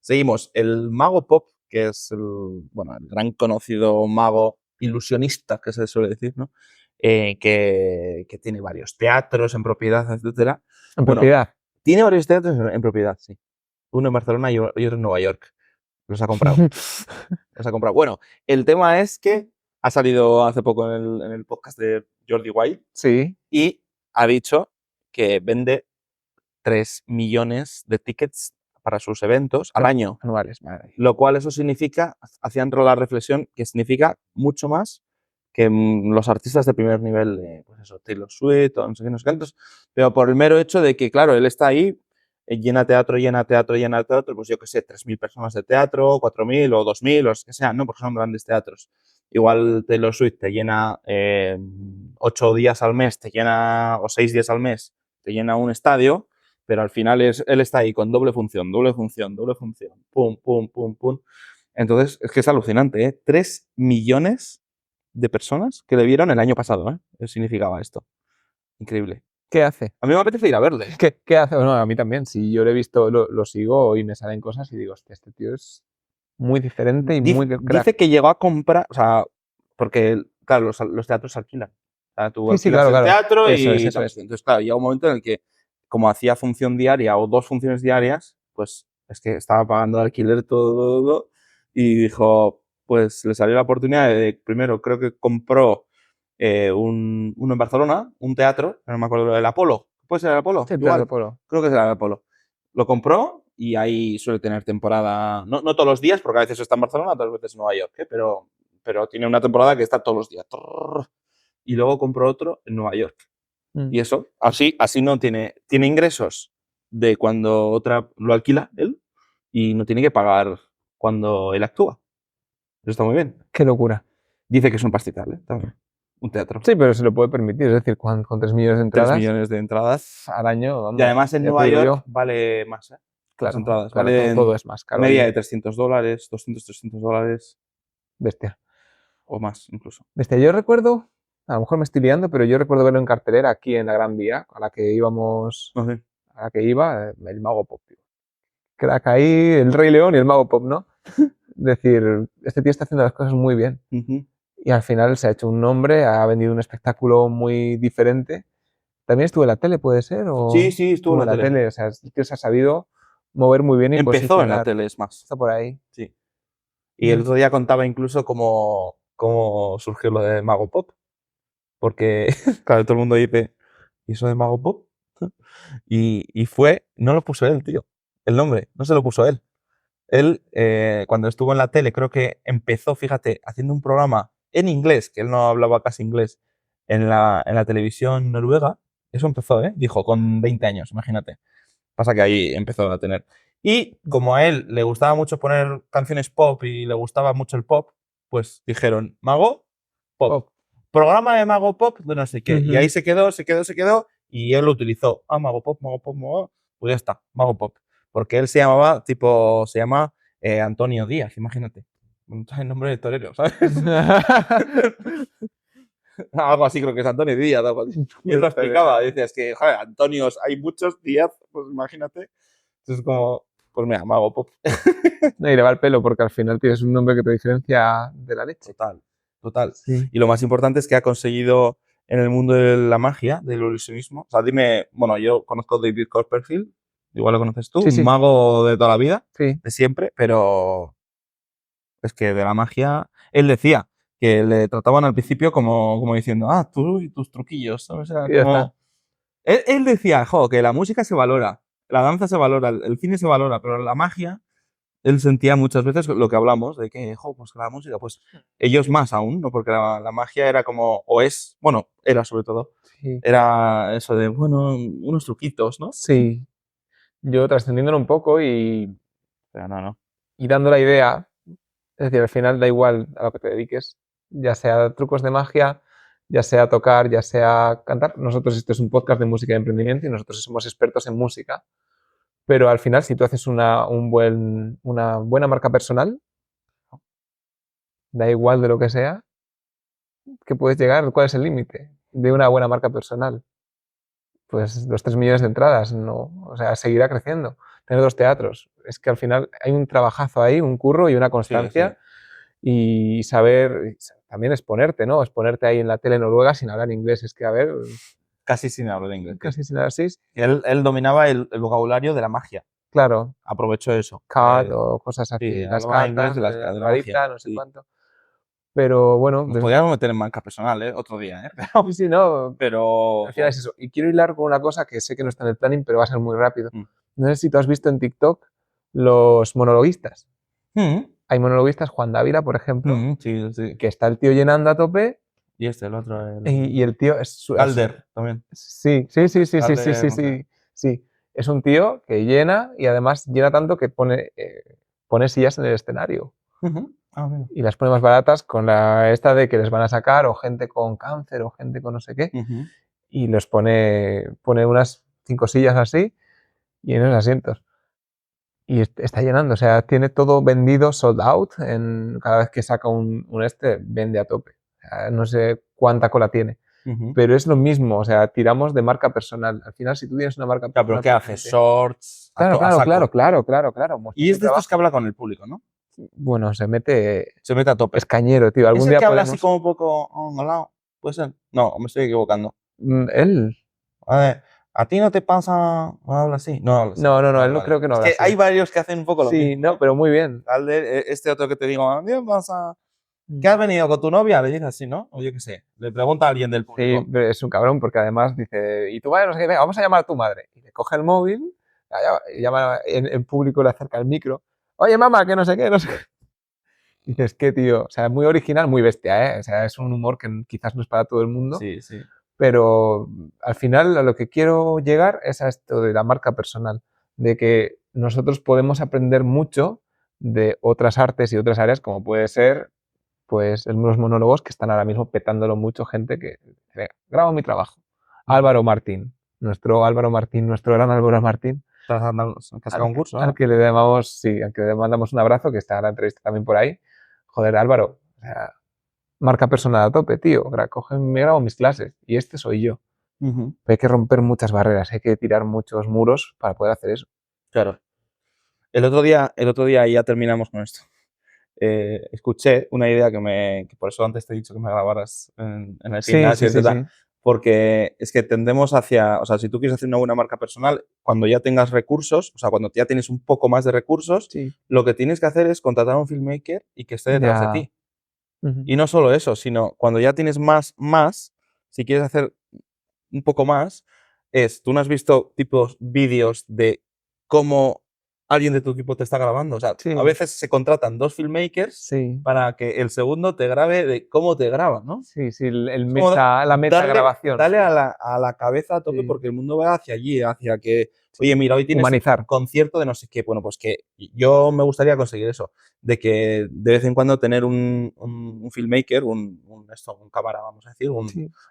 Seguimos. El Mago Pop, que es el gran conocido mago ilusionista, que se suele decir, ¿no? Que tiene varios teatros en propiedad, etcétera. ¿En propiedad? Tiene varios teatros en propiedad, sí. Uno en Barcelona y otro en Nueva York. Los ha comprado. Bueno, el tema es que ha salido hace poco en el podcast de Jordi Wild. Sí. Y ha dicho que vende 3 millones de tickets para sus eventos al año. Anuales, madre. Lo cual eso significa, hacían la reflexión, que significa mucho más que los artistas de primer nivel, pues eso, Taylor Swift o no sé qué, no sé cuántos, pero por el mero hecho de que, claro, él está ahí, llena teatro, pues yo qué sé, 3.000 personas de teatro, 4.000 o 2.000 o los que sean, ¿no? Porque son grandes teatros. Igual Taylor Swift te llena 8 días al mes, o 6 días al mes, te llena un estadio, pero al final él está ahí con doble función, pum, pum, pum, pum. Entonces, es que es alucinante, ¿eh? 3 millones de personas que le vieron el año pasado, ¿eh? Eso significaba esto. Increíble. ¿Qué hace? A mí me apetece ir a verle. ¿Qué hace? Bueno, a mí también. Si yo lo he visto, lo sigo y me salen cosas y digo, hostia, este tío es muy diferente y muy crack. Dice que llegó a comprar, o sea, porque, claro, los teatros alquilan. O sea, tú Sí, alquilas claro, el teatro Eso y es. entonces, claro, llega un momento en el que, como hacía función diaria o 2 funciones diarias, pues es que estaba pagando el alquiler todo, y dijo, pues le salió la oportunidad de, primero, creo que compró uno en Barcelona, un teatro, no me acuerdo, el Apolo. ¿Puede ser el Apolo? Sí, el Igual. Teatro Polo. Creo que es el Apolo. Lo compró y ahí suele tener temporada, no todos los días, porque a veces está en Barcelona, otras veces en Nueva York, ¿eh? Pero tiene una temporada que está todos los días. Y luego compró otro en Nueva York. Y eso, así no tiene ingresos de cuando otra lo alquila él y no tiene que pagar cuando él actúa. Eso está muy bien. Qué locura. Dice que es un pastizal, ¿eh? También. Un teatro. Sí, pero se lo puede permitir. Es decir, con 3 millones de 3 entradas millones de entradas. al año, vamos, Y además en ya te Nueva digo York yo. vale más, ¿eh? Las Claro, entradas. claro, Valen todo es más caro media allí. de $300, 200, $300 Bestia. o más incluso. Bestia. Yo recuerdo, a lo mejor me estoy liando, pero yo recuerdo verlo en cartelera aquí en la Gran Vía, a la que íbamos, No sé. a la que iba el Mago Pop. Tío. Crack ahí, el Rey León y el Mago Pop, ¿no? Es decir, este tío está haciendo las cosas muy bien. Y al final se ha hecho un nombre, ha vendido un espectáculo muy diferente. ¿También estuvo en la tele, puede ser? Sí, estuvo Estuvo en en la la tele. tele, o sea, el tío se ha sabido mover muy bien y Empezó en la posicionar. tele, es más. Está por ahí. Sí. Y el otro día contaba incluso cómo surgió lo de Mago Pop. Porque, claro, todo el mundo dice, ¿y eso de Mago Pop? Y no lo puso él, tío. El nombre, no se lo puso él. Él, cuando estuvo en la tele, creo que empezó, fíjate, haciendo un programa en inglés, que él no hablaba casi inglés, en la televisión noruega. Eso empezó, ¿eh? Dijo, con 20 años, imagínate. Pasa que ahí empezó a tener. Y como a él le gustaba mucho poner canciones pop y le gustaba mucho el pop, pues dijeron, Mago Pop. Pop. Programa de Mago Pop de no sé qué. Y ahí Ujú. se quedó, y él lo utilizó. Ah, Mago Pop, Mago Pop, Mago Pop. Pues ya está, Mago Pop. Porque él se llama Antonio Díaz, imagínate. El nombre de torero, ¿sabes? Algo así, creo que es Antonio Díaz, algo así. Y él lo explicaba, dice, es que, joder, Antonios, hay muchos Díaz, pues imagínate. Entonces, como, pues mira, Mago Pop. No, y le va el pelo porque al final tienes un nombre que te diferencia de la leche. Total. Sí. Y lo más importante es que ha conseguido en el mundo de la magia, del ilusionismo. O sea, dime, bueno, yo conozco a David Copperfield, igual lo conoces tú, un Sí. mago de toda la vida, Sí. de siempre, pero es que de la magia, él decía que le trataban al principio como diciendo, ah, tú y tus truquillos, ¿sabes? O sea, Y ya está. como... Él decía, jo, que la música se valora, la danza se valora, el cine se valora, pero la magia él sentía muchas veces lo que hablamos, de que, jo, pues la música, pues ellos más aún, ¿no? Porque la magia era como, o es, bueno, era sobre todo, Sí. era eso de, bueno, unos truquitos, ¿no? Sí. Yo trascendiéndolo un poco Pero no. y dando la idea, es decir, al final da igual a lo que te dediques, ya sea trucos de magia, ya sea tocar, ya sea cantar. Nosotros, esto es un podcast de música y emprendimiento y nosotros somos expertos en música, pero al final, si tú haces una buena marca personal, da igual de lo que sea, que puedes llegar, ¿cuál es el límite de una buena marca personal? Pues los 3 millones de entradas, no, o sea, seguirá creciendo. tener 2 teatros. Es que al final hay un trabajazo ahí, un curro y una constancia y saber también exponerte, ¿no? Exponerte ahí en la tele noruega sin hablar inglés. Es que, a ver, Casi sin hablar inglés. casi sin hablar así. Él dominaba el vocabulario de la magia. Claro, Aprovechó eso. cat o cosas así. Sí, Las hablaba inglés cartas, de la la varita, magia. no sé Sí. cuánto. Pero bueno, Nos podríamos meter en marca personal, otro día, sí, sí, no. Pero... Al final es eso. Y quiero hilar con una cosa que sé que no está en el planning, pero va a ser muy rápido. Mm. No sé si tú has visto en TikTok los monologuistas. Mm. Hay monologuistas, Juan Dávila, por ejemplo, Sí, sí. que está el tío llenando a tope Y el otro... y el tío es... Calder, también. Sí. Calder, no sé. Sí. Es un tío que llena y además llena tanto que pone sillas en el escenario. Ah, bueno. Y las pone más baratas con esta de que les van a sacar o gente con cáncer o gente con no sé qué. Y los pone unas 5 sillas así y en esos asientos. Y está llenando, o sea, tiene todo vendido, sold out. Cada vez que saca un vende a tope. O sea, no sé cuánta cola tiene. Pero es lo mismo, o sea, tiramos de marca personal. Al final, si tú tienes una marca personal... ¿Pero qué hace? ¿Shorts? Claro. Y es de estos que habla con el público, ¿no? Bueno, se mete a tope. Es cañero, tío. Algún ¿Es el día que habla podemos... así como un poco engolado? ¿Puede ser? No, me estoy equivocando. Él... A ver, ¿a ti no te pasa...? ¿No habla así? No habla así. No, él no creo que no habla así. así. Hay varios que hacen un poco lo mismo. Sí, no, pero muy bien. Calder, este otro que te digo, ¿a ti pasa...? ¿Qué has venido con tu novia? Le dices así, ¿no? O yo qué sé. Le pregunta a alguien del público. Sí, pero es un cabrón porque además dice, ¿y tu madre? No sé qué, venga, vamos a llamar a tu madre. Y le coge el móvil, llama en público, le acerca el micro. Oye, mamá, que no sé qué, no sé qué. Y dices, ¿qué, tío? O sea, muy original, muy bestia, ¿eh? O sea, es un humor que quizás no es para todo el mundo. Sí. Pero al final a lo que quiero llegar es a esto de la marca personal, de que nosotros podemos aprender mucho de otras artes y otras áreas, como puede ser pues los monólogos que están ahora mismo petándolo mucho, gente que dice, grabo mi trabajo. Álvaro Martín, nuestro gran Álvaro Martín. ¿Te has sacado un curso? Al que le llamamos, sí, al que le mandamos un abrazo, que está en la entrevista también por ahí. Joder, Álvaro, o sea, marca personal a tope, tío. Me grabo mis clases y este soy yo. Hay que romper muchas barreras, hay que tirar muchos muros para poder hacer eso. Claro. El otro día, y ya terminamos con esto. Escuché una idea que por eso antes te he dicho que me grabaras en el gimnasio, Sí. porque es que tendemos hacia, o sea, si tú quieres hacer una buena marca personal, cuando ya tengas recursos, o sea, cuando ya tienes un poco más de recursos, lo que tienes que hacer es contratar a un filmmaker y que esté detrás de ti. Y no solo eso, sino cuando ya tienes más, si quieres hacer un poco más, tú no has visto tipos vídeos de cómo alguien de tu equipo te está grabando. O sea, a veces se contratan 2 filmmakers para que el segundo te grabe de cómo te graba, ¿no? Sí, la metagrabación. Dale a la cabeza a tope porque el mundo va hacia allí, hacia que, oye, mira, hoy tienes humanizar. Un concierto de no sé qué. Bueno, pues que yo me gustaría conseguir eso, de que de vez en cuando tener un filmmaker, un cámara, vamos a decir,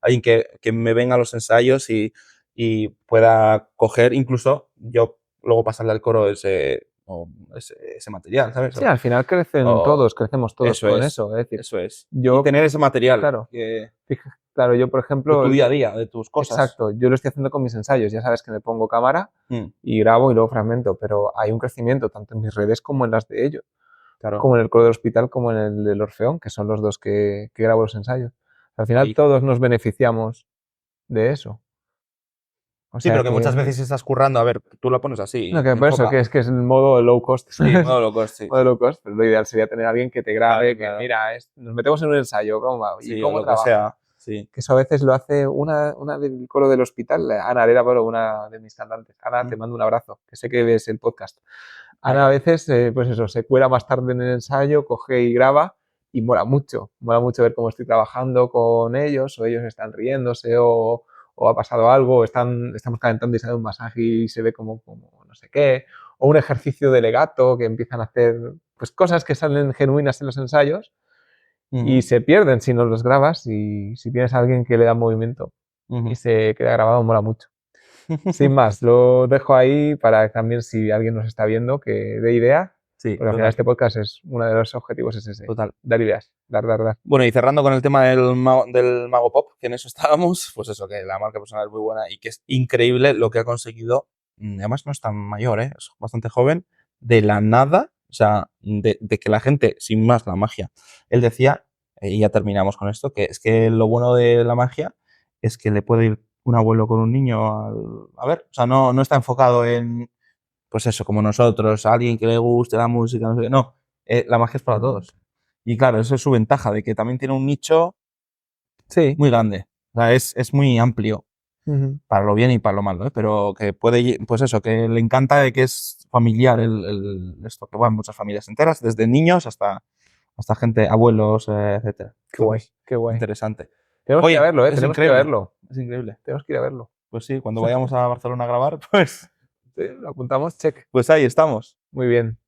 alguien que me venga a los ensayos y pueda coger, incluso yo luego pasarle al coro ese material, ¿sabes? Sí, al final crecemos todos con eso. Es decir, eso es. Y tener ese material. Claro. Claro, yo, por ejemplo... De tu día a día, de tus cosas. Exacto. Yo lo estoy haciendo con mis ensayos. Ya sabes que me pongo cámara y grabo y luego fragmento, pero hay un crecimiento tanto en mis redes como en las de ellos. Claro. Como en el coro del hospital, como en el del Orfeón, que son los dos que grabo los ensayos. Al final todos nos beneficiamos de eso. O sea, pero que muchas veces estás currando, a ver, tú lo pones así. No, que por eso, que es el modo low cost. Sí, modo low cost, sí. Modo low cost, pero lo ideal sería tener a alguien que te grabe, que mira, nos metemos en un ensayo, ¿cómo va? ¿Y cómo trabaja? Que sea, sí. Que eso a veces lo hace una del coro del hospital, Ana Arera, una de mis cantantes. Ana, te mando un abrazo, que sé que ves el podcast. Ana a veces, pues eso, se cuela más tarde en el ensayo, coge y graba y mola mucho ver cómo estoy trabajando con ellos, o ellos están riéndose, o ha pasado algo, estamos calentando y sale un masaje y se ve como no sé qué, o un ejercicio de legato que empiezan a hacer pues cosas que salen genuinas en los ensayos y se pierden si no los grabas, y si tienes a alguien que le da movimiento y se queda grabado, mola mucho. Sin más, lo dejo ahí para también, si alguien nos está viendo, que dé idea. Sí, porque al final este podcast uno de los objetivos es ese. Total. Dar ideas, dar. Bueno, y cerrando con el tema del Mago Pop, que en eso estábamos, pues eso, que la marca personal es muy buena y que es increíble lo que ha conseguido además no es tan mayor, es bastante joven, de la nada, o sea, de que la gente, sin más, la magia. Él decía, y ya terminamos con esto, que es que lo bueno de la magia es que le puede ir un abuelo con un niño a ver, o sea, no está enfocado en, pues eso, como nosotros, a alguien que le guste la música, no sé qué, no, la magia es para todos. Y claro, eso es su ventaja, de que también tiene un nicho Sí. muy grande, o sea, es muy amplio Ujú. para lo bien y para lo malo, ¿eh? Pero que puede, pues eso, que le encanta de que es familiar esto, que van muchas familias enteras, desde niños hasta gente, abuelos, etcétera. Qué guay, Entonces, qué guay. interesante. Tenemos que ir a Oye, verlo, ¿eh? es Tenemos que ir a increíble, verlo. es increíble. Tenemos que ir a verlo. Pues sí, cuando vayamos a Barcelona a grabar, pues, Sí, lo apuntamos, check. pues ahí estamos. Muy bien.